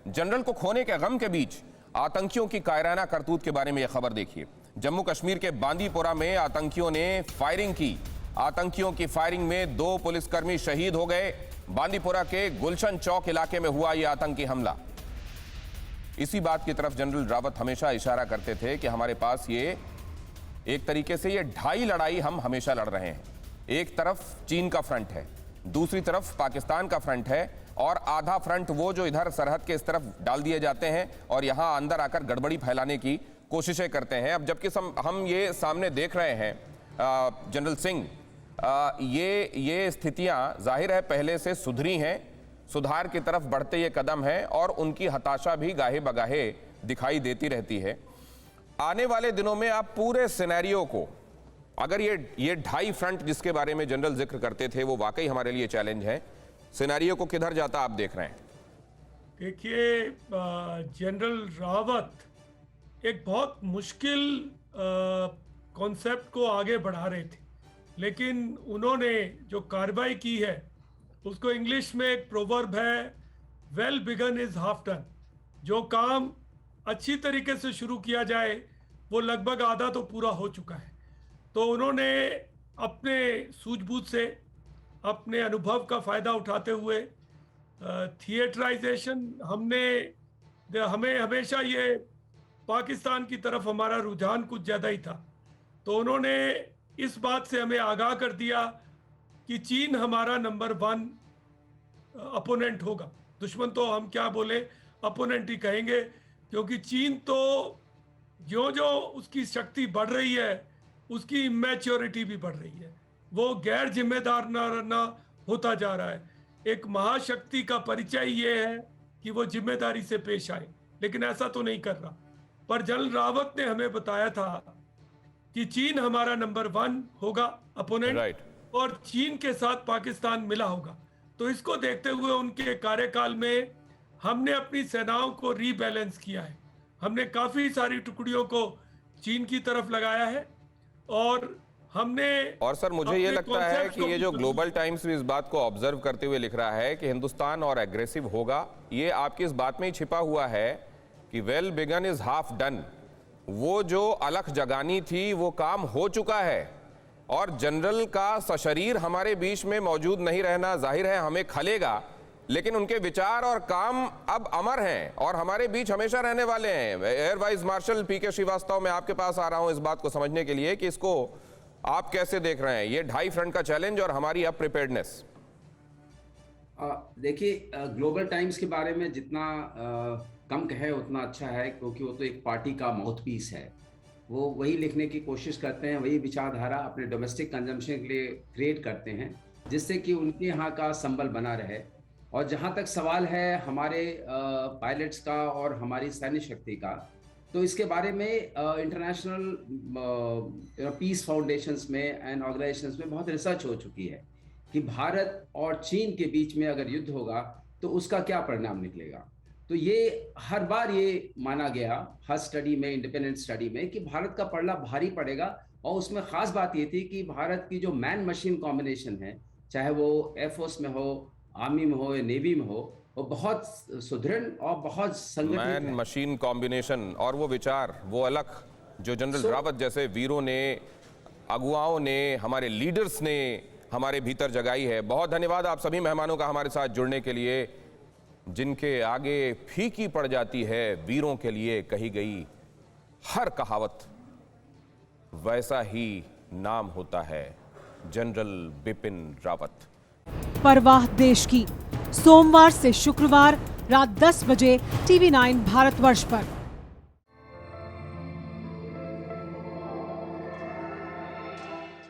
General को खोने के गम के बीच आतंकियों की कायराना करतूत के बारे में यह खबर देखिए। जम्मू कश्मीर के बांदीपोरा में आतंकियों ने फायरिंग की। आतंकियों की फायरिंग में 2 पुलिसकर्मी शहीद हो गए। बांदीपोरा के गुलशन चौक इलाके में हुआ यह आतंकी हमला। इसी बात की तरफ जनरल रावत हमेशा इशारा करते थे कि हमारे पास ये एक तरीके से ये ढाई लड़ाई हम हमेशा लड़ रहे हैं। एक तरफ चीन का फ्रंट है, दूसरी तरफ पाकिस्तान का फ्रंट है, और आधा फ्रंट वो जो इधर सरहद के इस तरफ डाल दिए जाते हैं और यहां अंदर आकर गड़बड़ी फैलाने की कोशिशें करते हैं। अब जबकि हम ये सामने देख रहे हैं जनरल सिंह, ये स्थितियां जाहिर है पहले से सुधरी हैं, सुधार की तरफ बढ़ते ये कदम हैं और उनकी हताशा भी गाहे बगाहे दिखाई देती रहती है। आने वाले दिनों में आप पूरे सिनेरियो को, अगर ये ढाई फ्रंट जिसके बारे में जनरल जिक्र करते थे वो वाकई हमारे लिए चैलेंज है, सिनेरियो को किधर जाता आप देख रहे हैं? देखिए, जनरल रावत एक बहुत मुश्किल कॉन्सेप्ट को आगे बढ़ा रहे थे, लेकिन उन्होंने जो कार्रवाई की है उसको इंग्लिश में एक प्रोवर्ब है, well begun is half done. जो काम अच्छी तरीके से शुरू किया जाए वो लगभग आधा तो पूरा हो चुका है। तो उन्होंने अपने सूझबूझ से, अपने अनुभव का फ़ायदा उठाते हुए थिएटराइजेशन, हमें हमेशा ये पाकिस्तान की तरफ हमारा रुझान कुछ ज़्यादा ही था, तो उन्होंने इस बात से हमें आगाह कर दिया कि चीन हमारा नंबर 1 अपोनेंट होगा। दुश्मन तो हम क्या बोले, अपोनेंट ही कहेंगे, क्योंकि चीन तो जो उसकी शक्ति बढ़ रही है उसकी इमेच्योरिटी भी बढ़ रही है। वो गैर जिम्मेदार ना होता जा रहा है। एक महाशक्ति का परिचय ये है कि वो जिम्मेदारी से पेश आए, लेकिन ऐसा तो नहीं कर रहा। पर जनरल रावत ने हमें बताया था कि चीन हमारा नंबर 1 होगा अपोनेंट, और चीन के साथ पाकिस्तान मिला होगा। तो इसको देखते हुए उनके कार्यकाल में हमने अपनी सेनाओं को रीबैलेंस किया है। हमने काफी सारी टुकड़ियों को चीन की तरफ लगाया है, और सर मुझे ये लगता है कि ये जो ग्लोबल टाइम्स भी इस बात को ऑब्जर्व करते हुए लिख रहा है कि हिंदुस्तान और एग्रेसिव होगा, ये आपकी इस बात में ही छिपा हुआ है कि well begun is half done. वो जो अलख जगानी थी वो काम हो चुका है, और जनरल का सशरीर हमारे बीच में मौजूद नहीं रहना जाहिर है हमें खलेगा, लेकिन उनके विचार और काम अब अमर हैं और हमारे बीच हमेशा रहने वाले हैं। एयर वाइस मार्शल पीके श्रीवास्तव, मैं आपके पास आ रहा हूं इस बात को समझने के लिए कि इसको आप कैसे देख रहे हैं, ये ढाई फ्रंट का चैलेंज और हमारी अब प्रिपेयर्डनेस। देखिए, ग्लोबल टाइम्स के बारे में जितना कम कहे उतना अच्छा है, क्योंकि वो तो एक पार्टी का माउथपीस है। वो वही लिखने की कोशिश करते हैं, वही विचारधारा अपने डोमेस्टिक कंजम्पशन के लिए क्रिएट करते हैं, जिससे कि उनके यहाँ का संबल बना रहे। और जहाँ तक सवाल है हमारे पायलट्स का और हमारी सैन्य शक्ति का, तो इसके बारे में इंटरनेशनल पीस फाउंडेशंस में एंड ऑर्गेनाइजेशंस में बहुत रिसर्च हो चुकी है कि भारत और चीन के बीच में अगर युद्ध होगा तो उसका क्या परिणाम निकलेगा। तो ये हर बार ये माना गया हर स्टडी में, इंडिपेंडेंट स्टडी में, कि भारत का पलड़ा भारी पड़ेगा। और उसमें खास बात ये थी कि भारत की जो मैन मशीन कॉम्बिनेशन है, चाहे वो एयरफोर्स में हो, आर्मी में हो या नेवी में हो, वो बहुत सुदृढ़ और बहुत संगठित मैन मशीन कॉम्बिनेशन, और वो विचार, वो अलग जो जनरल रावत जैसे वीरों ने, अगुवाओं ने, हमारे लीडर्स ने हमारे भीतर जगाई है। बहुत धन्यवाद आप सभी मेहमानों का हमारे साथ जुड़ने के लिए। जिनके आगे फीकी पड़ जाती है वीरों के लिए कही गई हर कहावत, वैसा ही नाम होता है जनरल बिपिन रावत। परवाह देश की, सोमवार से शुक्रवार रात 10 बजे TV9 भारतवर्ष पर।